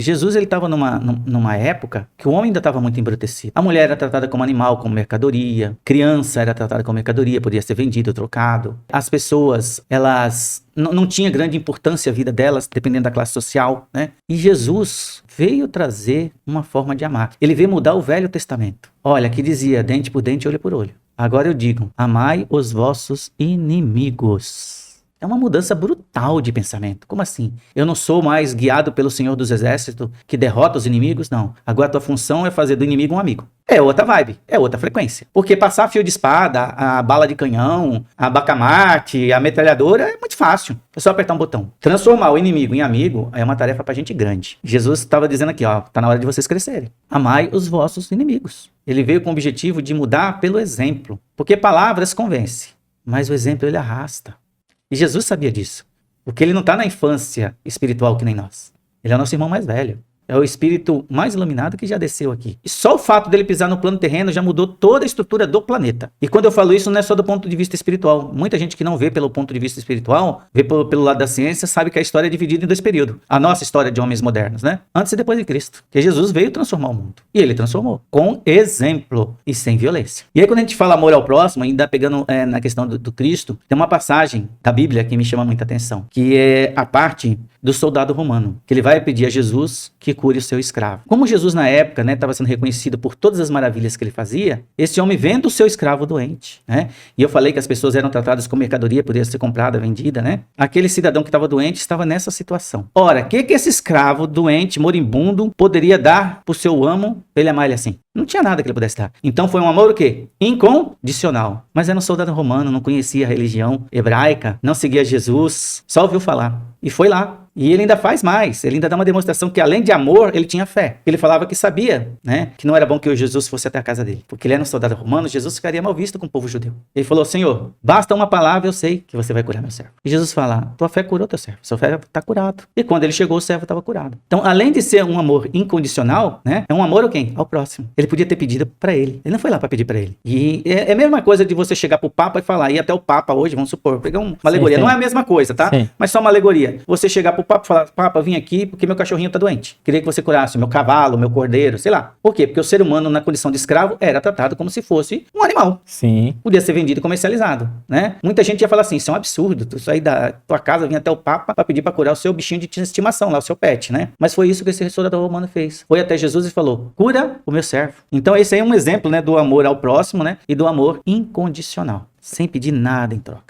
Jesus ele estava numa época que o homem ainda estava muito embrutecido. A mulher era tratada como animal, como mercadoria. Criança era tratada como mercadoria, podia ser vendido, trocado. As pessoas, elas não tinha grande importância a vida delas, dependendo da classe social, né? E Jesus veio trazer uma forma de amar. Ele veio mudar o Velho Testamento. Olha, aqui dizia dente por dente, olho por olho. Agora eu digo, amai os vossos inimigos. É uma mudança brutal de pensamento. Como assim? Eu não sou mais guiado pelo Senhor dos Exércitos que derrota os inimigos? Não. Agora a tua função é fazer do inimigo um amigo. É outra vibe, é outra frequência. Porque passar fio de espada, a bala de canhão, a bacamarte, a metralhadora é muito fácil. É só apertar um botão. Transformar o inimigo em amigo é uma tarefa pra gente grande. Jesus estava dizendo aqui, ó, tá na hora de vocês crescerem. Amai os vossos inimigos. Ele veio com o objetivo de mudar pelo exemplo. Porque palavras convencem, mas o exemplo ele arrasta. E Jesus sabia disso, porque ele não está na infância espiritual que nem nós. Ele é o nosso irmão mais velho. É o espírito mais iluminado que já desceu aqui. E só o fato dele pisar no plano terreno já mudou toda a estrutura do planeta. E quando eu falo isso, não é só do ponto de vista espiritual. Muita gente que não vê pelo ponto de vista espiritual, vê pelo lado da ciência, sabe que a história é dividida em dois períodos. A nossa história de homens modernos, né? Antes e depois de Cristo. Que Jesus veio transformar o mundo. E ele transformou. Com exemplo e sem violência. E aí quando a gente fala amor ao próximo, ainda pegando na questão do Cristo, tem uma passagem da Bíblia que me chama muita atenção. Que é a parte do soldado romano. Que ele vai pedir a Jesus que cure o seu escravo. Como Jesus na época, né, estava sendo reconhecido por todas as maravilhas que ele fazia, esse homem vendo o seu escravo doente, né? E eu falei que as pessoas eram tratadas como mercadoria, podia ser comprada, vendida, né? Aquele cidadão que estava doente estava nessa situação. Ora, o que esse escravo doente, moribundo, poderia dar pro seu amo pra ele amar ele assim? Não tinha nada que ele pudesse dar. Então foi um amor o quê? Incondicional. Mas era um soldado romano, não conhecia a religião hebraica, não seguia Jesus, só ouviu falar. E foi lá. E ele ainda faz mais, ele ainda dá uma demonstração que além de amor, ele tinha fé. Ele falava que sabia, né, que não era bom que o Jesus fosse até a casa dele. Porque ele era um soldado romano, Jesus ficaria mal visto com o povo judeu. Ele falou, Senhor, basta uma palavra, eu sei que você vai curar meu servo. E Jesus fala, tua fé curou teu servo, seu servo está curado. E quando ele chegou, o servo estava curado. Então, além de ser um amor incondicional, né, é um amor a quem? Ao próximo. Ele podia ter pedido para ele. Ele não foi lá para pedir para ele. E é a mesma coisa de você chegar pro Papa e falar, e até o Papa hoje, vamos supor, pegar uma alegoria. Sim. Não é a mesma coisa, tá? Sim. Mas só uma alegoria. Você chegar pro Papa e falar, Papa, vim aqui porque meu cachorrinho tá doente. Queria que você curasse o meu cavalo, o meu cordeiro, sei lá. Por quê? Porque o ser humano, na condição de escravo, era tratado como se fosse um animal. Sim. Podia ser vendido e comercializado, né? Muita gente ia falar assim, isso é um absurdo, tu sair da tua casa, vir até o Papa pra pedir pra curar o seu bichinho de estimação lá, o seu pet, né? Mas foi isso que esse soldado romano fez. Foi até Jesus e falou, cura o meu servo. Então esse aí é um exemplo, né, do amor ao próximo, né? E do amor incondicional, sem pedir nada em troca.